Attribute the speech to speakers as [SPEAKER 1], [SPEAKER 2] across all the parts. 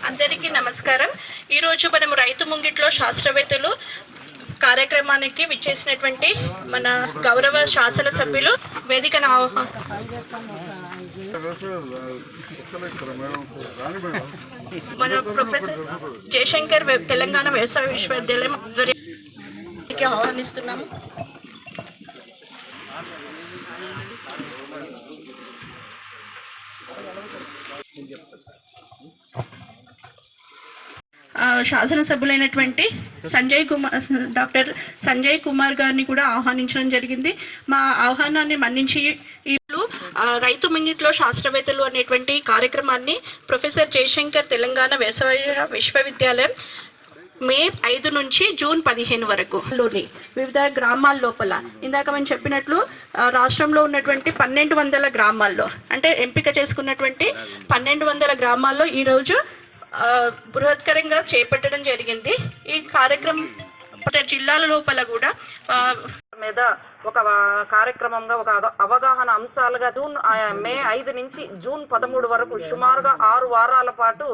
[SPEAKER 1] అందరికీ నమస్కారం. ఈరోజు మనం రైతు ముంగిట్లో శాస్త్రవేత్తలు కార్యక్రమానికి విచ్చేసినటువంటి మన గౌరవ శాసనసభ్యులు వేదికను మన ప్రొఫెసర్ జయశంకర్ తెలంగాణ వ్యవసాయ విశ్వవిద్యాలయం ఆధ్వర్యానికి ఆహ్వానిస్తున్నాము. శాసనసభ్యులైనటువంటి డాక్టర్ సంజయ్ కుమార్ గారిని కూడా ఆహ్వానించడం జరిగింది. మా ఆహ్వానాన్ని మన్నించి వీళ్ళు రైతు ముంగిట్లో శాస్త్రవేత్తలు అనేటువంటి కార్యక్రమాన్ని ప్రొఫెసర్ జయశంకర్ తెలంగాణ వ్యవసాయ విశ్వవిద్యాలయం మే 5 నుంచి జూన్ 15 వరకు లోని వివిధ గ్రామాల లోపల ఇందాక మనం చెప్పినట్లు రాష్ట్రంలో ఉన్నటువంటి 1200 గ్రామాల్లో అంటే ఎంపిక చేసుకున్నటువంటి 1200 గ్రామాల్లో ఈరోజు బృహత్కరంగా చేపట్టడం జరిగింది. ఈ కార్యక్రమం జిల్లాల లోపల కూడా మీద ఒక కార్యక్రమంగా ఒక అవగాహన అంశాలుగా మే 5 నుంచి జూన్ 13 వరకు సుమారుగా 6 వారాల పాటు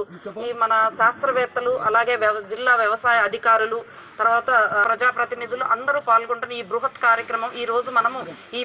[SPEAKER 1] ఈ మన శాస్త్రవేత్తలు అలాగే జిల్లా వ్యవసాయ అధికారులు తర్వాత ప్రజాప్రతినిధులు అందరూ పాల్గొంటున్న ఈ బృహత్ కార్యక్రమం ఈ రోజు మనము ఈ